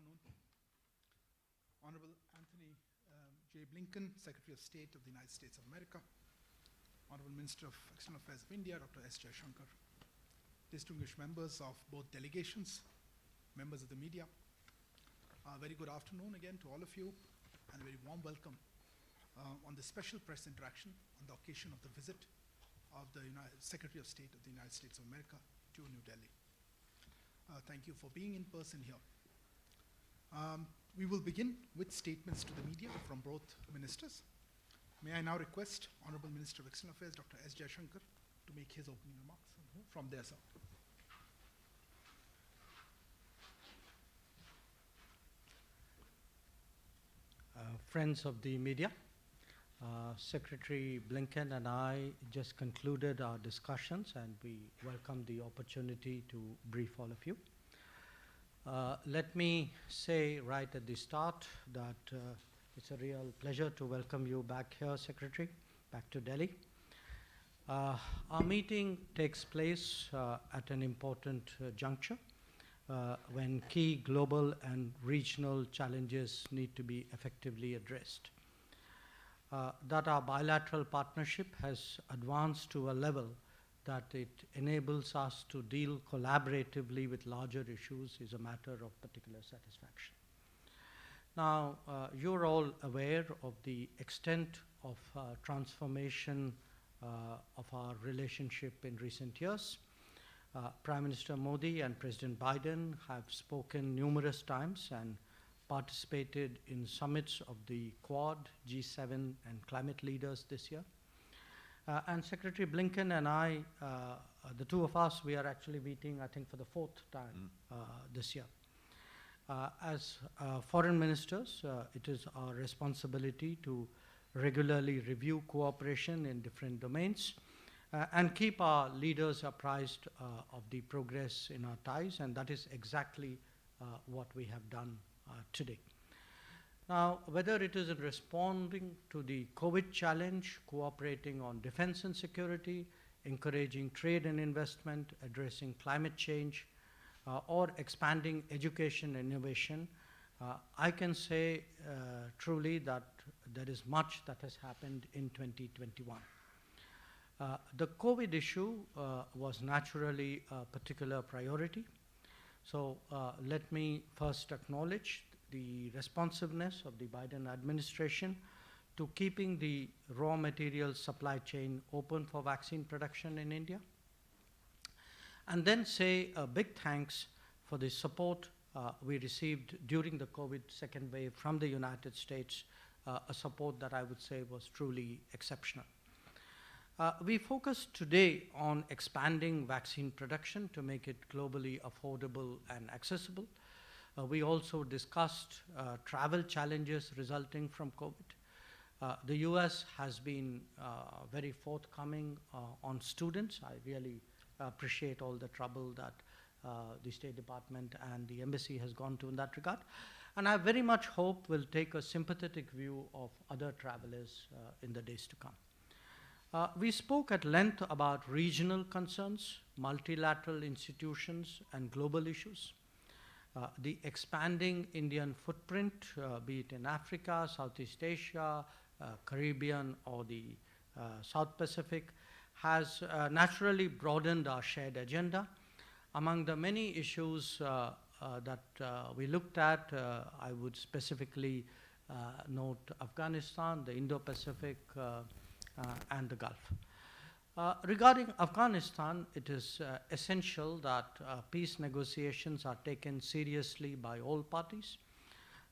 afternoon. Honorable Anthony J. Blinken, Secretary of State of the United States of America, Honorable Minister of External Affairs of India, Dr. S. Jaishankar, distinguished members of both delegations, members of the media, a very good afternoon again to all of you, and a very warm welcome on this special press interaction on the occasion of the visit of the Secretary of State of the United States of America to New Delhi. Thank you for being in person here. We will begin with statements to the media from both ministers. May I now request Honorable Minister of External Affairs, Dr. S. Jaishankar, to make his opening remarks from their side. Friends of the media, Secretary Blinken and I just concluded our discussions, and we welcome the opportunity to brief all of you. Let me say right at the start that it's a real pleasure to welcome you back here, Secretary, back to Delhi. Our meeting takes place at an important juncture when key global and regional challenges need to be effectively addressed. That our bilateral partnership has advanced to a level that it enables us to deal collaboratively with larger issues is a matter of particular satisfaction. Now, you're all aware of the extent of transformation of our relationship in recent years. Prime Minister Modi and President Biden have spoken numerous times and participated in summits of the Quad, G7, and climate leaders this year. And Secretary Blinken and I, the two of us, we are actually meeting, I think, for the fourth time this year. As foreign ministers, it is our responsibility to regularly review cooperation in different domains and keep our leaders apprised of the progress in our ties, and that is exactly what we have done today. Now, whether it is in responding to the COVID challenge, cooperating on defense and security, encouraging trade and investment, addressing climate change, or expanding education and innovation, I can say truly that there is much that has happened in 2021. The COVID issue was naturally a particular priority. So let me first acknowledge the responsiveness of the Biden administration to keeping the raw material supply chain open for vaccine production in India. And then say a big thanks for the support we received during the COVID second wave from the United States, a support that I would say was truly exceptional. We focus today on expanding vaccine production to make it globally affordable and accessible. We also discussed travel challenges resulting from COVID. The US has been very forthcoming on students. I really appreciate all the trouble that the State Department and the Embassy has gone to in that regard. And I very much hope we'll take a sympathetic view of other travelers in the days to come. We spoke at length about regional concerns, multilateral institutions, and global issues. The expanding Indian footprint, be it in Africa, Southeast Asia, Caribbean, or the South Pacific, has naturally broadened our shared agenda. Among the many issues that we looked at, I would specifically note Afghanistan, the Indo-Pacific, and the Gulf. Regarding Afghanistan, it is essential that peace negotiations are taken seriously by all parties.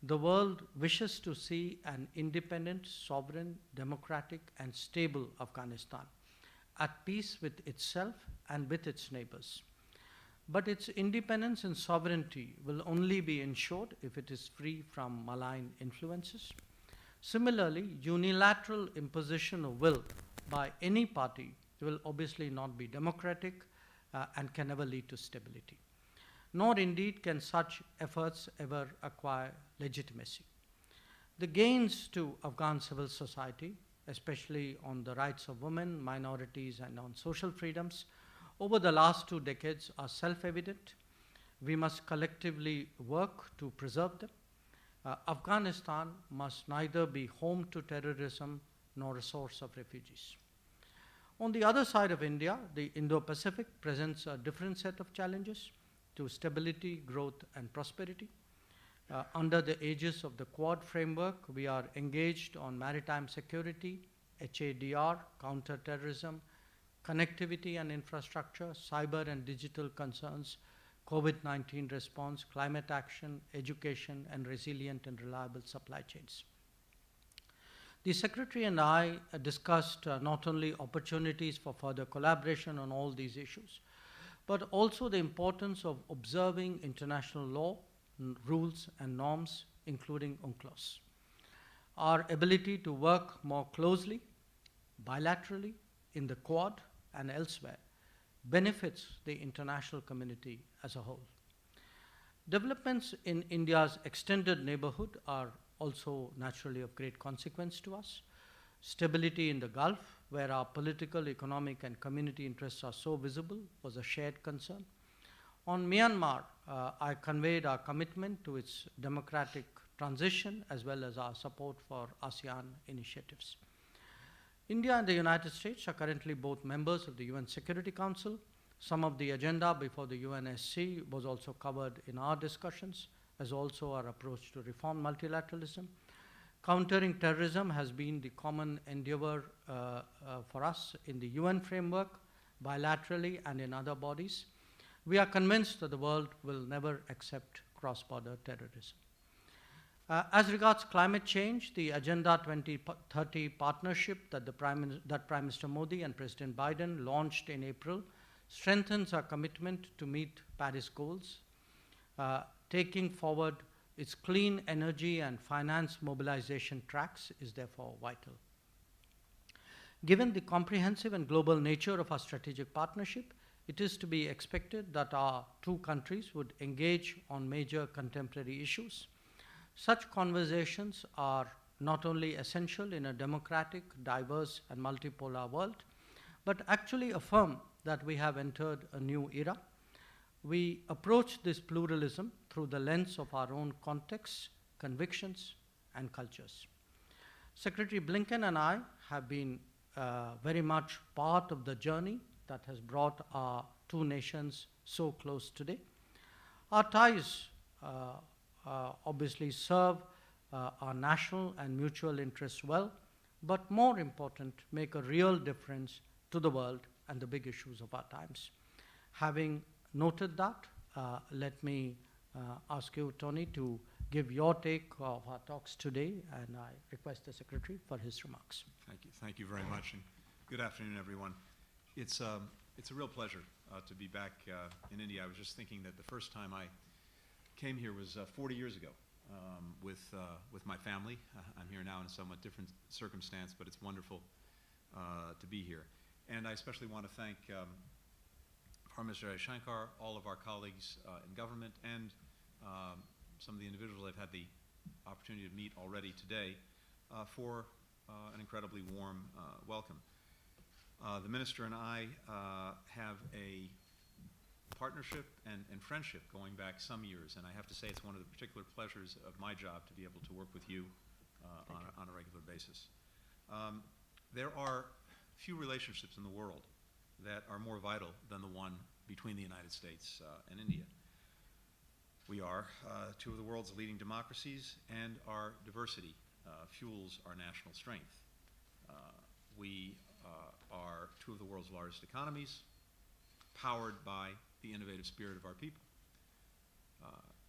The world wishes to see an independent, sovereign, democratic, and stable Afghanistan at peace with itself and with its neighbors. But its independence and sovereignty will only be ensured if it is free from malign influences. Similarly, unilateral imposition of will by any party will obviously not be democratic and can never lead to stability. Nor indeed can such efforts ever acquire legitimacy. The gains to Afghan civil society, especially on the rights of women, minorities, and on social freedoms, over the last 2 decades are self-evident. We must collectively work to preserve them. Afghanistan must neither be home to terrorism nor a source of refugees. On the other side of India, the Indo-Pacific presents a different set of challenges to stability, growth, and prosperity. Under the aegis of the Quad framework, we are engaged on maritime security, HADR, counter-terrorism, connectivity and infrastructure, cyber and digital concerns, COVID-19 response, climate action, education, and resilient and reliable supply chains. The Secretary and I discussed not only opportunities for further collaboration on all these issues, but also the importance of observing international law, rules, and norms, including UNCLOS. Our ability to work more closely, bilaterally, in the Quad and elsewhere, benefits the international community as a whole. Developments in India's extended neighborhood are also naturally of great consequence to us. Stability in the Gulf, where our political, economic, and community interests are so visible, was a shared concern. On Myanmar, I conveyed our commitment to its democratic transition as well as our support for ASEAN initiatives. India and the United States are currently both members of the UN Security Council. Some of the agenda before the UNSC was also covered in our discussions, as also our approach to reform multilateralism. Countering terrorism has been the common endeavor for us in the UN framework, bilaterally, and in other bodies. We are convinced that the world will never accept cross-border terrorism. As regards climate change, the Agenda 2030 partnership that Prime Minister Modi and President Biden launched in April strengthens our commitment to meet Paris goals. Taking forward its clean energy and finance mobilization tracks is therefore vital. Given the comprehensive and global nature of our strategic partnership, it is to be expected that our two countries would engage on major contemporary issues. Such conversations are not only essential in a democratic, diverse, and multipolar world, but actually affirm that we have entered a new era. We approach this pluralism through the lens of our own contexts, convictions, and cultures. Secretary Blinken and I have been very much part of the journey that has brought our two nations so close today. Our ties obviously serve our national and mutual interests well, but more important, make a real difference to the world and the big issues of our times. Having noted that, let me ask you, Tony, to give your take of our talks today, and I request the Secretary for his remarks. Thank you. Thank you very much, and good afternoon, everyone. It's a real pleasure to be back in India. I was just thinking that the first time I came here was 40 years ago with my family. I'm here now in a somewhat different circumstance, but it's wonderful to be here. And I especially want to thank Prime Minister Shankar, all of our colleagues in government, and some of the individuals I've had the opportunity to meet already today for an incredibly warm welcome. The Minister and I have a partnership and friendship going back some years, and I have to say it's one of the particular pleasures of my job to be able to work with you on a regular basis. There are few relationships in the world that are more vital than the one between the United States and India. We are two of the world's leading democracies, and our diversity fuels our national strength. We are two of the world's largest economies, powered by the innovative spirit of our people.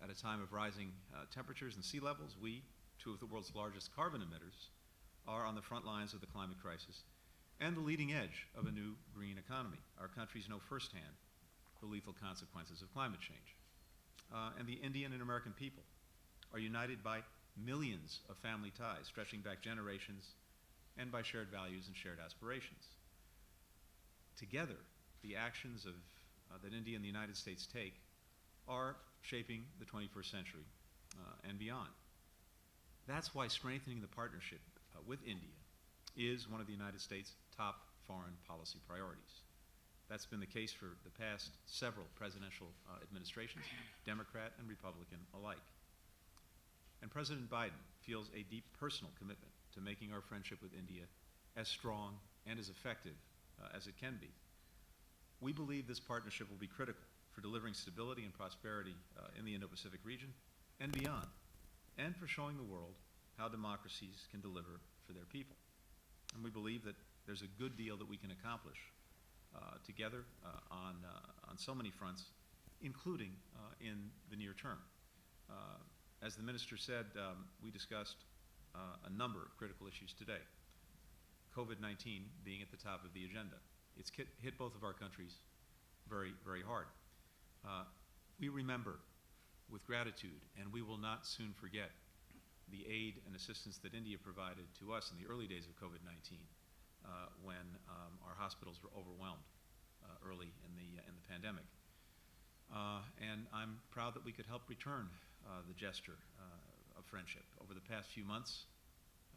At a time of rising temperatures and sea levels, we, two of the world's largest carbon emitters, are on the front lines of the climate crisis and the leading edge of a new green economy. Our countries know firsthand the lethal consequences of climate change. And the Indian and American people are united by millions of family ties stretching back generations and by shared values and shared aspirations. Together, the actions that India and the United States take are shaping the 21st century and beyond. That's why strengthening the partnership with India is one of the United States' top foreign policy priorities. That's been the case for the past several presidential administrations, Democrat and Republican alike. And President Biden feels a deep personal commitment to making our friendship with India as strong and as effective as it can be. We believe this partnership will be critical for delivering stability and prosperity in the Indo-Pacific region and beyond, and for showing the world how democracies can deliver for their people. And we believe that there's a good deal that we can accomplish together on so many fronts, including in the near term. As the minister said, we discussed a number of critical issues today. COVID-19 being at the top of the agenda. It's hit both of our countries very, very hard. We remember with gratitude, and we will not soon forget the aid and assistance that India provided to us in the early days of COVID-19 when our hospitals were overwhelmed early in the pandemic. And I'm proud that we could help return the gesture of friendship. Over the past few months,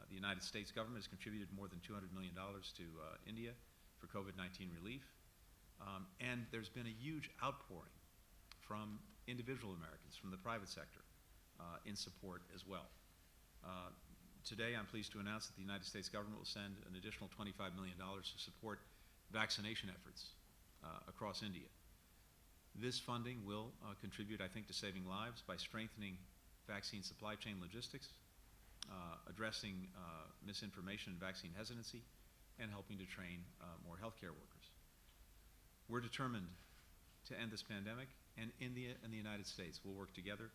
the United States government has contributed more than $200 million to India for COVID-19 relief. And there's been a huge outpouring from individual Americans, from the private sector, in support as well. Today, I'm pleased to announce that the United States government will send an additional $25 million to support vaccination efforts across India. This funding will contribute, I think, to saving lives by strengthening vaccine supply chain logistics, addressing misinformation and vaccine hesitancy, and helping to train more healthcare workers. We're determined to end this pandemic, and India and the United States will work together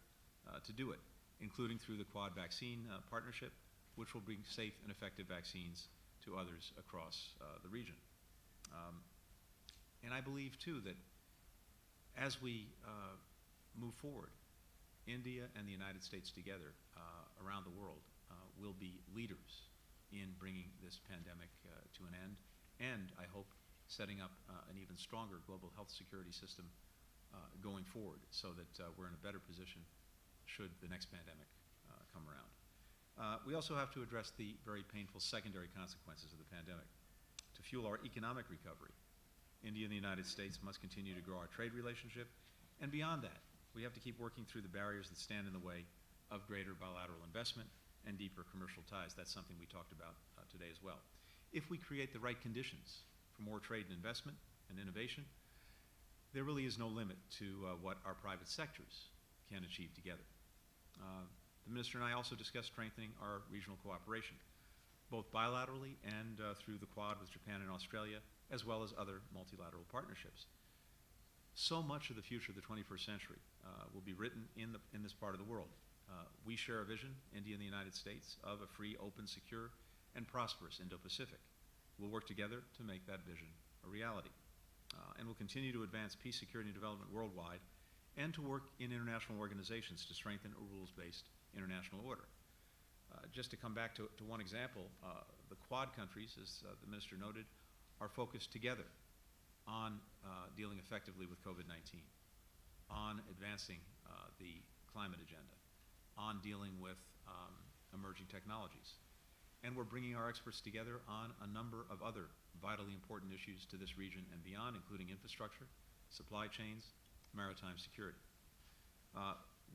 to do it, including through the Quad vaccine partnership, which will bring safe and effective vaccines to others across the region. And I believe, too, that as we move forward, India and the United States together around the world will be leaders in bringing this pandemic to an end, and I hope setting up an even stronger global health security system going forward, so that we're in a better position should the next pandemic come around. We also have to address the very painful secondary consequences of the pandemic. To fuel our economic recovery, India and the United States must continue to grow our trade relationship, and beyond that, we have to keep working through the barriers that stand in the way of greater bilateral investment and deeper commercial ties. That's something we talked about today as well. If we create the right conditions for more trade and investment and innovation, there really is no limit to what our private sectors can achieve together. The minister and I also discussed strengthening our regional cooperation, both bilaterally and through the Quad with Japan and Australia, as well as other multilateral partnerships. So much of the future of the 21st century will be written in this part of the world. We share a vision, India and the United States, of a free, open, secure, and prosperous Indo-Pacific. We'll work together to make that vision a reality. And we'll continue to advance peace, security, and development worldwide, and to work in international organizations to strengthen a rules-based international order. Just to come back to one example, the Quad countries, as the minister noted, are focused together on dealing effectively with COVID-19, on advancing the climate agenda, on dealing with emerging technologies. And we're bringing our experts together on a number of other vitally important issues to this region and beyond, including infrastructure, supply chains, maritime security.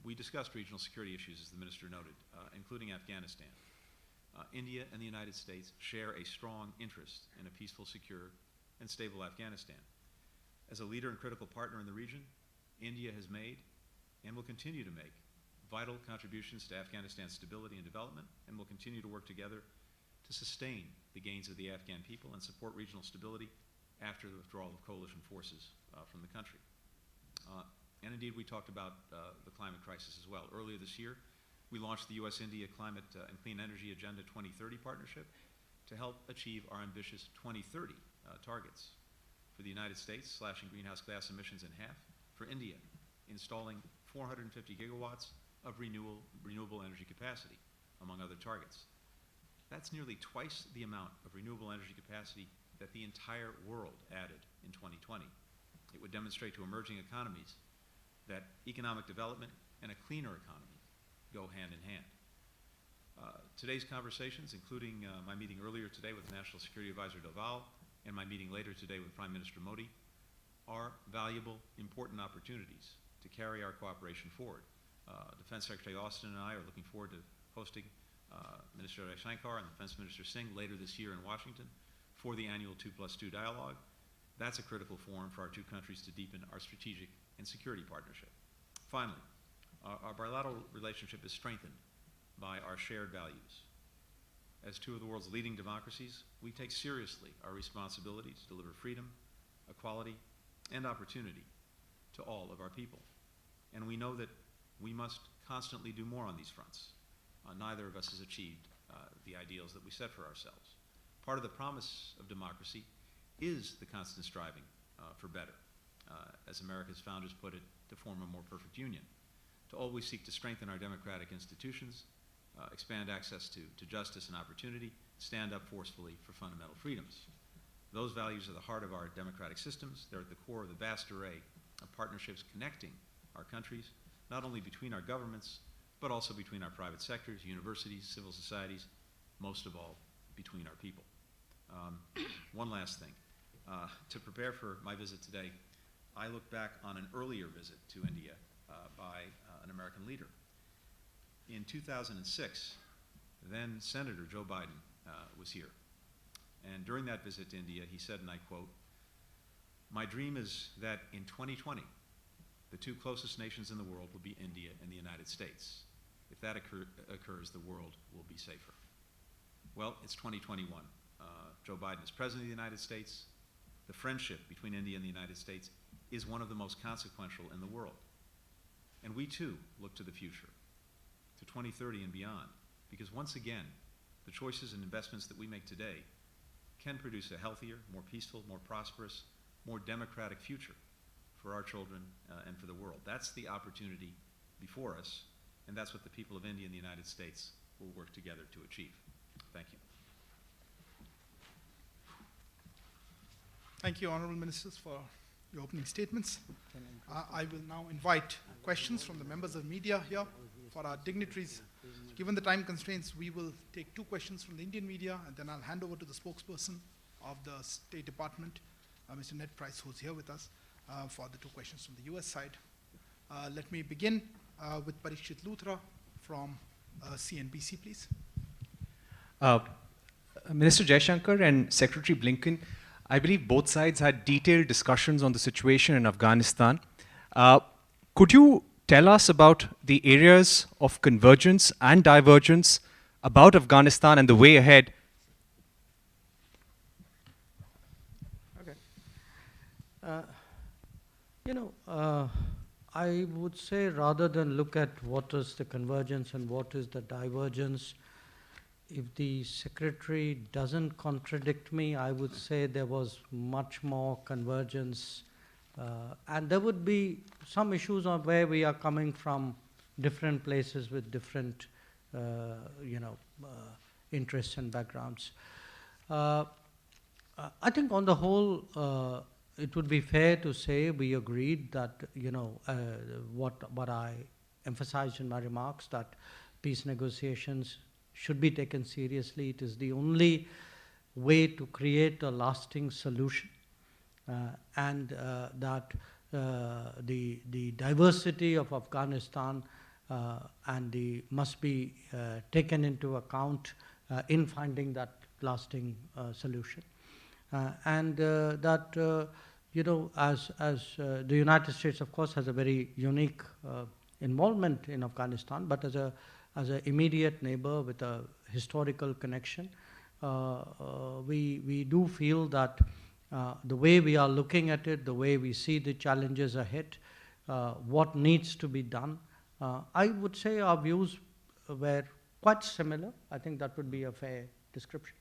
We discussed regional security issues, as the minister noted, including Afghanistan. India and the United States share a strong interest in a peaceful, secure, and stable Afghanistan. As a leader and critical partner in the region, India has made and will continue to make vital contributions to Afghanistan's stability and development, and will continue to work together to sustain the gains of the Afghan people and support regional stability after the withdrawal of coalition forces from the country. And indeed, we talked about the climate crisis as well. Earlier this year, we launched the U.S.-India Climate and Clean Energy Agenda 2030 partnership to help achieve our ambitious 2030 targets. For the United States, slashing greenhouse gas emissions in half. For India, installing 450 gigawatts of renewable energy capacity, among other targets. That's nearly twice the amount of renewable energy capacity that the entire world added in 2020. It would demonstrate to emerging economies that economic development and a cleaner economy go hand in hand. Today's conversations, including my meeting earlier today with National Security Advisor Doval and my meeting later today with Prime Minister Modi, are valuable, important opportunities to carry our cooperation forward. Defense Secretary Austin and I are looking forward to hosting Minister Shankar and Defense Minister Singh later this year in Washington for the annual 2+2 dialogue. That's a critical forum for our two countries to deepen our strategic and security partnership. Finally, our bilateral relationship is strengthened by our shared values. As two of the world's leading democracies, we take seriously our responsibility to deliver freedom, equality, and opportunity to all of our people. And we know that we must constantly do more on these fronts. Neither of us has achieved the ideals that we set for ourselves. Part of the promise of democracy is the constant striving for better, as America's founders put it, to form a more perfect union, to always seek to strengthen our democratic institutions, expand access to justice and opportunity, stand up forcefully for fundamental freedoms. Those values are the heart of our democratic systems. They're at the core of the vast array of partnerships connecting our countries, not only between our governments, but also between our private sectors, universities, civil societies, most of all, between our people. One last thing. To prepare for my visit today, I look back on an earlier visit to India by an American leader. In 2006, then Senator Joe Biden was here. And during that visit to India, he said, and I quote, "My dream is that in 2020, the two closest nations in the world will be India and the United States. If that occurs, the world will be safer." Well, it's 2021. Joe Biden is President of the United States. The friendship between India and the United States is one of the most consequential in the world. And we too look to the future, to 2030 and beyond, because once again, the choices and investments that we make today can produce a healthier, more peaceful, more prosperous, more democratic future for our children and for the world. That's the opportunity before us, and that's what the people of India and the United States will work together to achieve. Thank you. Thank you, Honorable Ministers, for your opening statements. I will now invite questions from the members of media here for our dignitaries. Given the time constraints, we will take 2 questions from the Indian media, and then I'll hand over to the spokesperson of the State Department, Mr. Ned Price, who's here with us, for the 2 questions from the US side. Let me begin with Parikshit Luthra from CNBC, please. Minister Jaishankar and Secretary Blinken, I believe both sides had detailed discussions on the situation in Afghanistan. Could you tell us about the areas of convergence and divergence about Afghanistan and the way ahead? Okay. I would say rather than look at what is the convergence and what is the divergence, if the Secretary doesn't contradict me, I would say there was much more convergence. And there would be some issues on where we are coming from different places with different, interests and backgrounds. I think on the whole, it would be fair to say we agreed that, what I emphasized in my remarks, that peace negotiations should be taken seriously. It is the only way to create a lasting solution. And that the diversity of Afghanistan must be taken into account in finding that lasting solution. As the United States, of course, has a very unique involvement in Afghanistan, but as an immediate neighbor with a historical connection, we do feel that the way we are looking at it, the way we see the challenges ahead, what needs to be done, I would say our views were quite similar. I think that would be a fair description.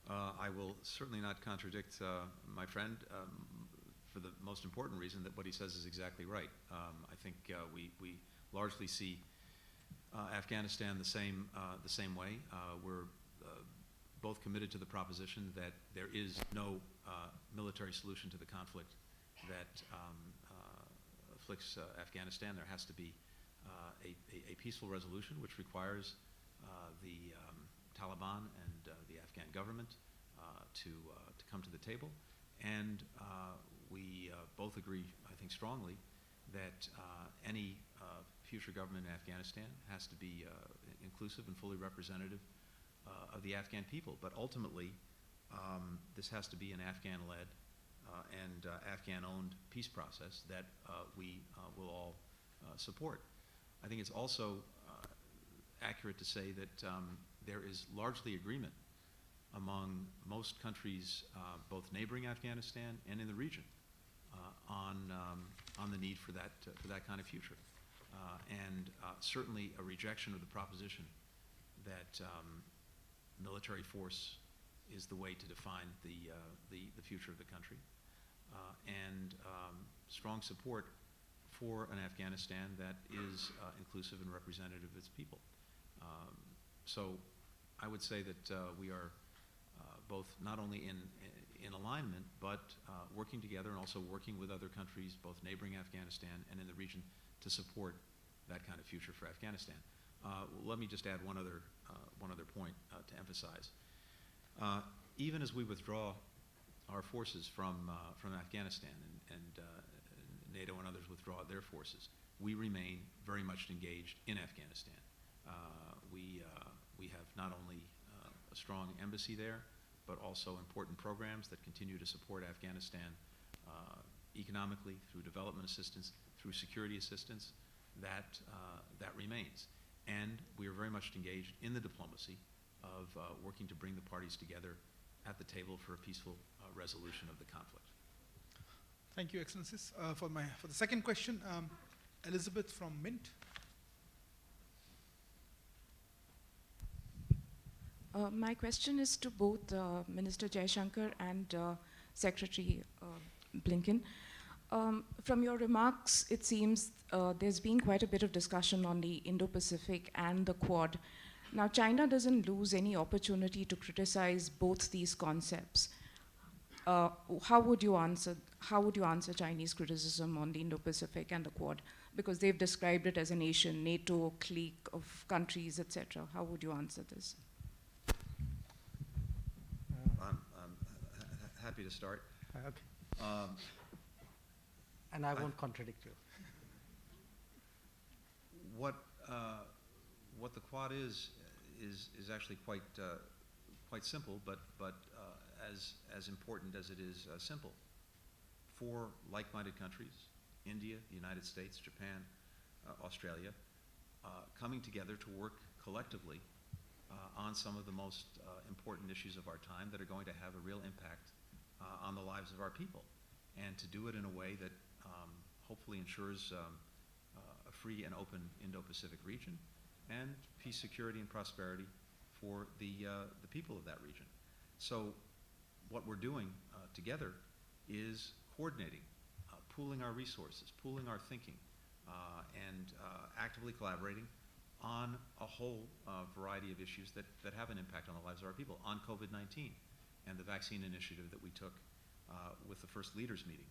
I will certainly not contradict my friend for the most important reason that what he says is exactly right. I think we largely see Afghanistan the same way. We're both committed to the proposition that there is no military solution to the conflict that afflicts Afghanistan. There has to be a peaceful resolution, which requires the Taliban and the Afghan government to come to the table. And we both agree, I think strongly, that any future government in Afghanistan has to be inclusive and fully representative of the Afghan people. But ultimately, this has to be an Afghan-led and Afghan-owned peace process that we will all support. I think it's also accurate to say that there is largely agreement among most countries, both neighboring Afghanistan and in the region, on the need for that kind of future, and certainly a rejection of the proposition that military force is the way to define the future of the country, and strong support for an Afghanistan that is inclusive and representative of its people. So I would say that we are both not only in alignment, but working together and also working with other countries, both neighboring Afghanistan and in the region, to support that kind of future for Afghanistan. Let me just add one other point to emphasize. Even as we withdraw our forces from Afghanistan and NATO and others withdraw their forces, we remain very much engaged in Afghanistan. We have not only a strong embassy there, but also important programs that continue to support Afghanistan economically, through development assistance, through security assistance. That remains. And we are very much engaged in the diplomacy of working to bring the parties together at the table for a peaceful resolution of the conflict. Thank you, Excellencies. For the second question, Elizabeth from Mint. My question is to both Minister Jaishankar and Secretary Blinken. From your remarks, it seems there's been quite a bit of discussion on the Indo-Pacific and the Quad. Now, China doesn't lose any opportunity to criticize both these concepts. How would you answer Chinese criticism on the Indo-Pacific and the Quad? Because they've described it as a nation, NATO, clique of countries, etc. How would you answer this? I'm happy to start. Okay. And I won't contradict you. What the Quad is actually quite simple, but as important as it is simple. Four like-minded countries: India, the United States, Japan, Australia, coming together to work collectively on some of the most important issues of our time that are going to have a real impact on the lives of our people, and to do it in a way that hopefully ensures a free and open Indo-Pacific region and peace, security, and prosperity for the people of that region. So what we're doing together is coordinating, pooling our resources, pooling our thinking, and actively collaborating on a whole variety of issues that have an impact on the lives of our people, on COVID-19 and the vaccine initiative that we took with the first leaders meeting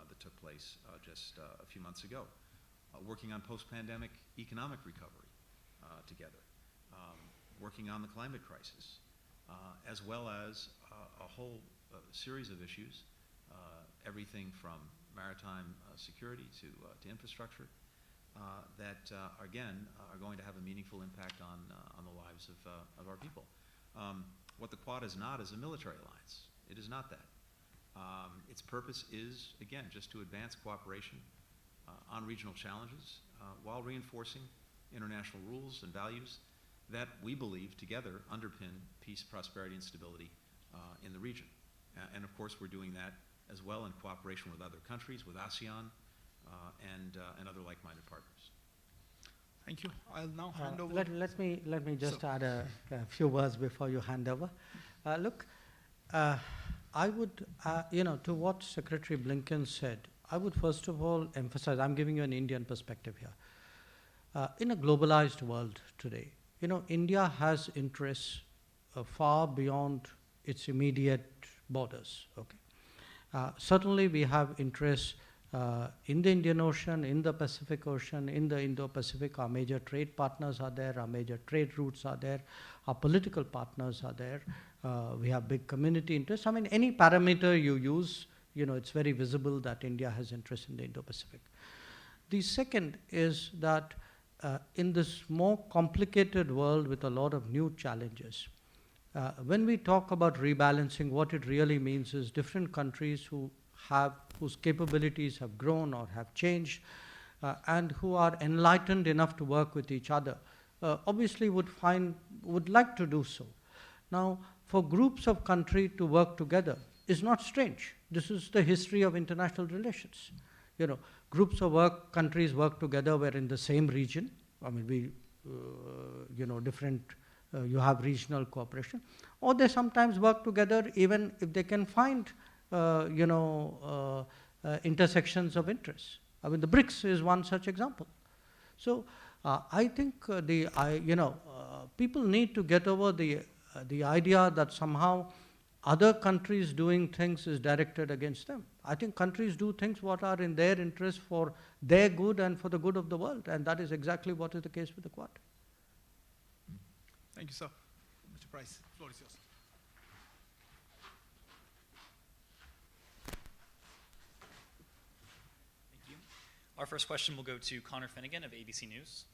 that took place just a few months ago, working on post-pandemic economic recovery together, working on the climate crisis, as well as a whole series of issues, everything from maritime security to infrastructure, that again are going to have a meaningful impact on the lives of our people. What the Quad is not is a military alliance. It is not that. Its purpose is, again, just to advance cooperation on regional challenges while reinforcing international rules and values that we believe together underpin peace, prosperity, and stability in the region. And of course, we're doing that as well in cooperation with other countries, with ASEAN, and other like-minded partners. Thank you. I'll now hand over. Let me just add a few words before you hand over. Look, I would, to what Secretary Blinken said, I would first of all emphasize, I'm giving you an Indian perspective here. In a globalized world today, India has interests far beyond its immediate borders. Okay. Certainly we have interests in the Indian Ocean, in the Pacific Ocean, in the Indo-Pacific. Our major trade partners are there, our major trade routes are there, our political partners are there. We have big community interests. I mean, any parameter you use, it's very visible that India has interest in the Indo-Pacific. The second is that in this more complicated world with a lot of new challenges, when we talk about rebalancing, what it really means is different countries whose capabilities have grown or have changed, and who are enlightened enough to work with each other, obviously would like to do so. Now, for groups of countries to work together is not strange. This is the history of international relations. Groups of countries work together. We're in the same region. I mean, you have regional cooperation, or they sometimes work together even if they can find, intersections of interest. I mean, the BRICS is one such example. So I think people need to get over the idea that somehow other countries doing things is directed against them. I think countries do things what are in their interest for their good and for the good of the world, and that is exactly what is the case with the Quad. Thank you, sir. Mr. Price, the floor is yours. Thank you. Our first question will go to Connor Finnegan of ABC News.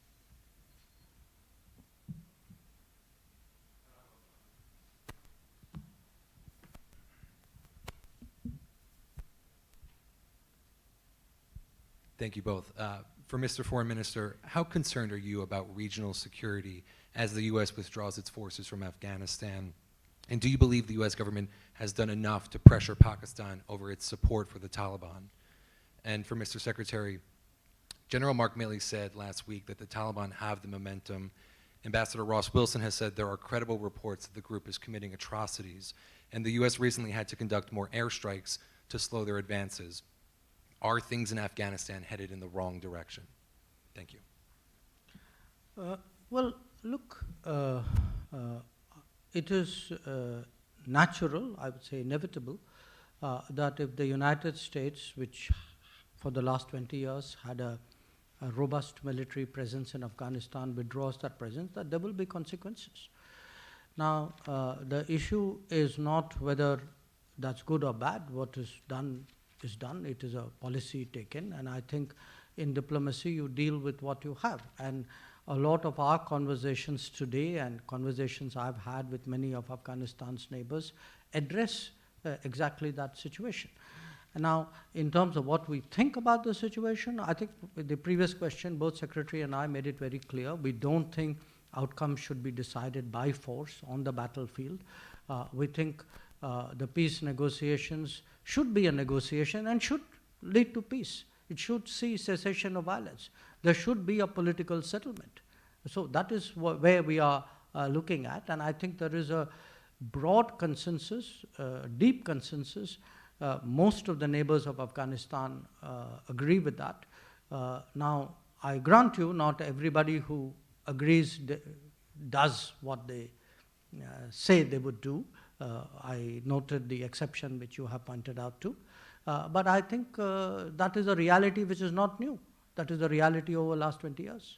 Thank you both. For Mr. Foreign Minister, how concerned are you about regional security as the U.S. withdraws its forces from Afghanistan? And do you believe the U.S. government has done enough to pressure Pakistan over its support for the Taliban? And for Mr. Secretary, General Mark Milley said last week that the Taliban have the momentum. Ambassador Ross Wilson has said there are credible reports that the group is committing atrocities, and the U.S. recently had to conduct more airstrikes to slow their advances. Are things in Afghanistan headed in the wrong direction? Thank you. Well, look, it is natural, I would say inevitable, that if the United States, which for the last 20 years had a robust military presence in Afghanistan, withdraws that presence, that there will be consequences. Now, the issue is not whether that's good or bad. What is done is done. It is a policy taken, and I think in diplomacy you deal with what you have. And a lot of our conversations today and conversations I've had with many of Afghanistan's neighbors address exactly that situation. And now, in terms of what we think about the situation, I think with the previous question, both Secretary and I made it very clear. We don't think outcomes should be decided by force on the battlefield. We think the peace negotiations should be a negotiation and should lead to peace. It should see cessation of violence. There should be a political settlement. So that is where we are looking at, and I think there is a broad consensus, deep consensus. Most of the neighbors of Afghanistan agree with that. Now, I grant you, not everybody who agrees does what they say they would do. I noted the exception which you have pointed out to. But I think that is a reality which is not new. That is the reality over the last 20 years.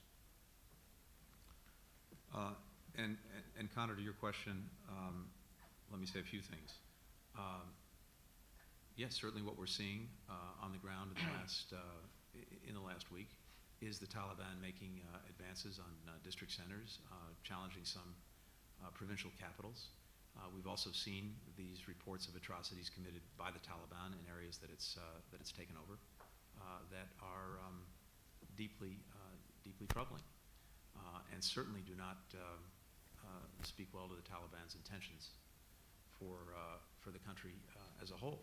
And Connor, to your question, let me say a few things. Yes, certainly what we're seeing on the ground in the last week is the Taliban making advances on district centers, challenging some provincial capitals. We've also seen these reports of atrocities committed by the Taliban in areas that it's taken over that are deeply troubling, and certainly do not speak well to the Taliban's intentions for the country as a whole.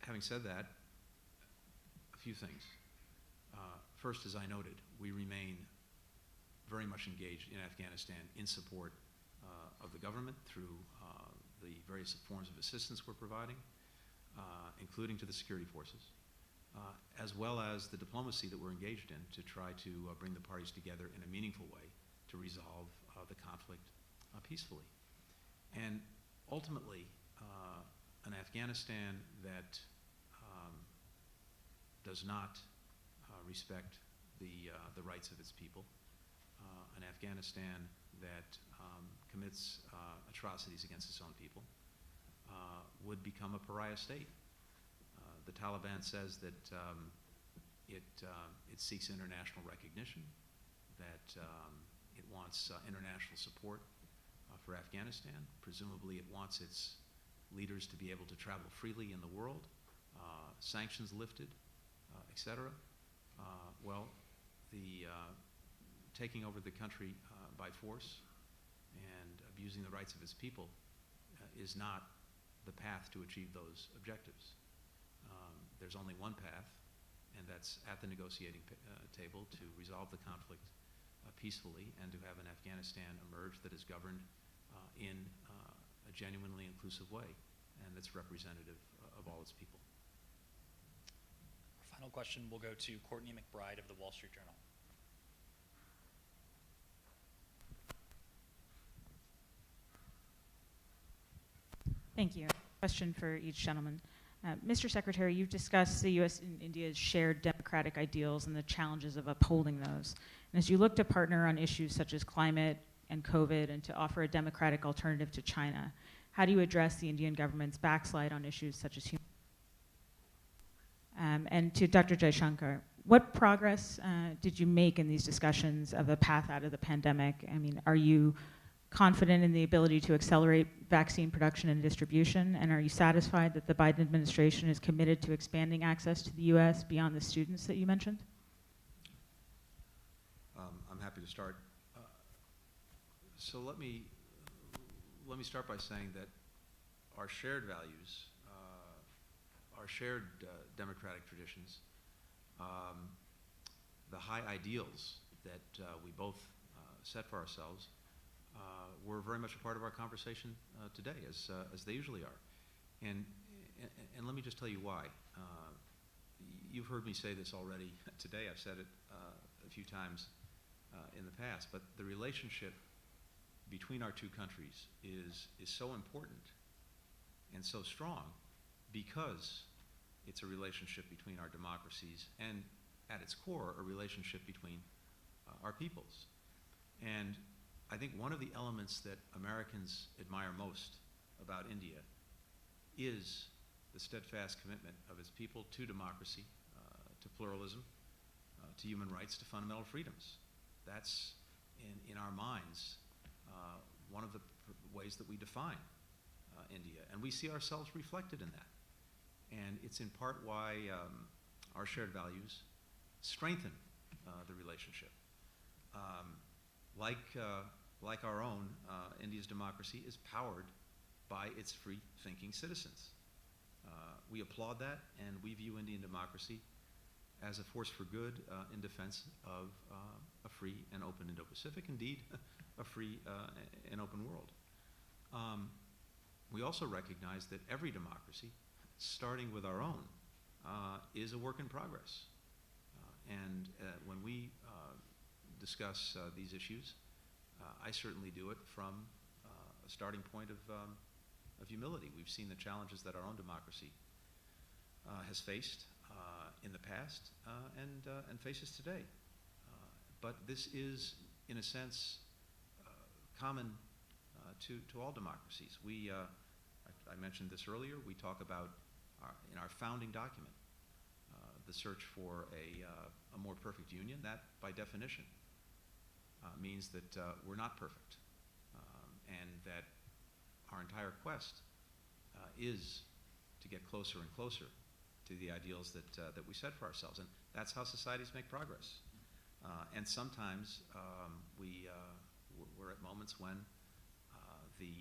Having said that, a few things. First, as I noted, we remain very much engaged in Afghanistan in support of the government through the various forms of assistance we're providing, including to the security forces, as well as the diplomacy that we're engaged in to try to bring the parties together in a meaningful way to resolve the conflict peacefully. And ultimately, an Afghanistan that does not respect the rights of its people, an Afghanistan that commits atrocities against its own people, would become a pariah state. The Taliban says that it seeks international recognition, that it wants international support for Afghanistan. Presumably it wants its leaders to be able to travel freely in the world, sanctions lifted, etc. Well, the taking over the country by force and abusing the rights of its people is not the path to achieve those objectives. There's only one path, and that's at the negotiating table to resolve the conflict peacefully and to have an Afghanistan emerge that is governed in a genuinely inclusive way and that's representative of all its people. Our final question will go to Courtney McBride of the Wall Street Journal. Thank you. Question for each gentleman. Mr. Secretary, you've discussed the U.S. and India's shared democratic ideals and the challenges of upholding those. And as you look to partner on issues such as climate and COVID and to offer a democratic alternative to China, how do you address the Indian government's backslide on issues such as human and to Dr. Jaishankar, what progress did you make in these discussions of a path out of the pandemic? I mean, are you confident in the ability to accelerate vaccine production and distribution? And are you satisfied that the Biden administration is committed to expanding access to the U.S. beyond the students that you mentioned? I'm happy to start. So let me start by saying that our shared values, our shared democratic traditions, the high ideals that we both set for ourselves were very much a part of our conversation today, as they usually are. And let me just tell you why. You've heard me say this already today. I've said it a few times in the past, but the relationship between our two countries is so important and so strong because it's a relationship between our democracies and, at its core, a relationship between our peoples. And I think one of the elements that Americans admire most about India is the steadfast commitment of its people to democracy, to pluralism, to human rights, to fundamental freedoms. That's, in our minds, one of the ways that we define India. And we see ourselves reflected in that. And it's in part why our shared values strengthen the relationship. Like our own, India's democracy is powered by its free-thinking citizens. We applaud that, and we view Indian democracy as a force for good in defense of a free and open Indo-Pacific, indeed, a free and open world. We also recognize that every democracy, starting with our own, is a work in progress. And when we discuss these issues, I certainly do it from a starting point of humility. We've seen the challenges that our own democracy has faced in the past and faces today. But this is, in a sense, common to all democracies. I mentioned this earlier. We talk about in our founding document the search for a more perfect union. That, by definition, means that we're not perfect, and that our entire quest is to get closer and closer to the ideals that we set for ourselves, and that's how societies make progress. And sometimes we're at moments when the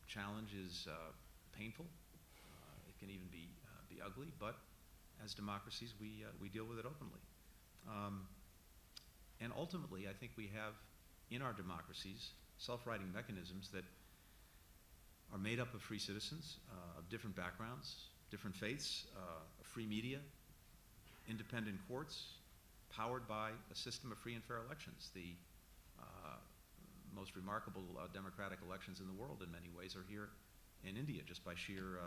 challenge is painful. It can even be ugly, but as democracies, we deal with it openly. And ultimately, I think we have in our democracies self-righting mechanisms that are made up of free citizens of different backgrounds, different faiths, a free media, independent courts, powered by a system of free and fair elections. The most remarkable democratic elections in the world, in many ways, are here in India, just by sheer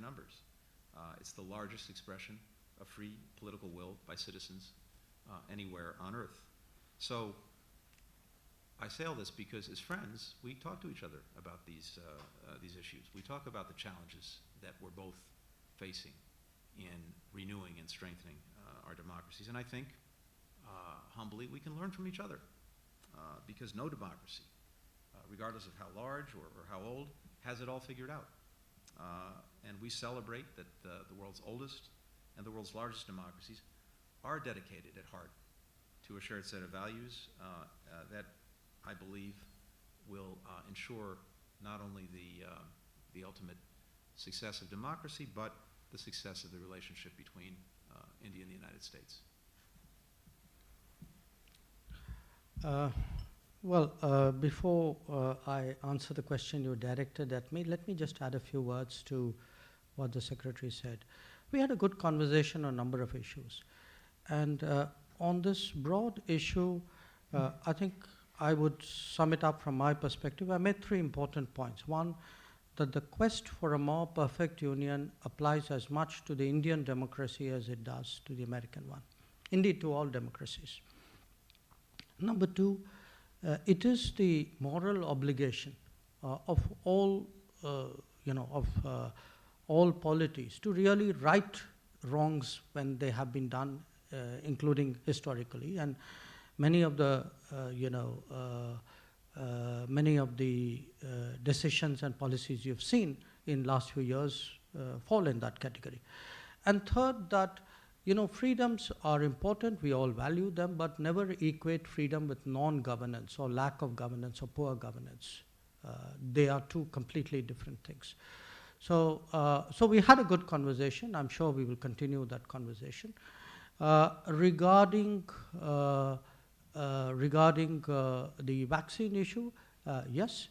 numbers. It's the largest expression of free political will by citizens anywhere on earth. So I say all this because as friends, we talk to each other about these issues. We talk about the challenges that we're both facing in renewing and strengthening our democracies. And I think, humbly, we can learn from each other because no democracy, regardless of how large or how old, has it all figured out. And we celebrate that the world's oldest and the world's largest democracies are dedicated at heart to a shared set of values that I believe will ensure not only the ultimate success of democracy, but the success of the relationship between India and the United States. Before I answer the question you directed at me, let me just add a few words to what the Secretary said. We had a good conversation on a number of issues. And on this broad issue, I think I would sum it up from my perspective. I made 3 important points. One, that the quest for a more perfect union applies as much to the Indian democracy as it does to the American one, indeed to all democracies. Number 2, it is the moral obligation of all, all polities to really right wrongs when they have been done, including historically. And many of the, decisions and policies you've seen in last few years fall in that category. And third, that freedoms are important, we all value them, but never equate freedom with non-governance or lack of governance or poor governance. They are 2 completely different things. So we had a good conversation. I'm sure we will continue that conversation. Regarding the vaccine issue, yes,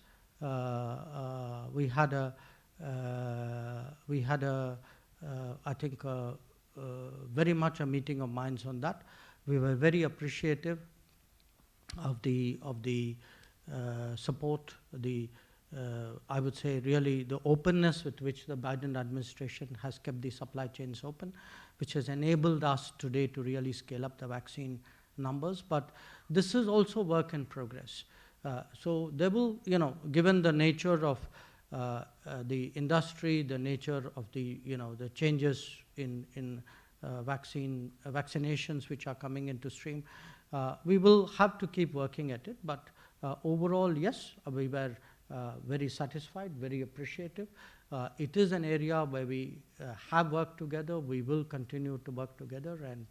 we had a I think very much a meeting of minds on that. We were very appreciative of the support, I would say really the openness with which the Biden administration has kept the supply chains open, which has enabled us today to really scale up the vaccine numbers. But this is also work in progress. So there will, given the nature of the industry, the nature of the changes in vaccinations which are coming into stream, we will have to keep working at it. But overall, yes, we were very satisfied, very appreciative. It is an area where we have worked together. We will continue to work together, and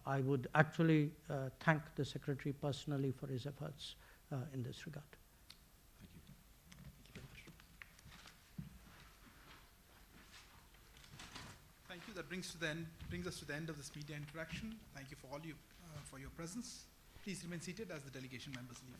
I would actually thank the Secretary personally for his efforts in this regard. Thank you. Thank you very much. Thank you. That brings us to the end of this media interaction. Thank you for all you for your presence. Please remain seated as the delegation members leave.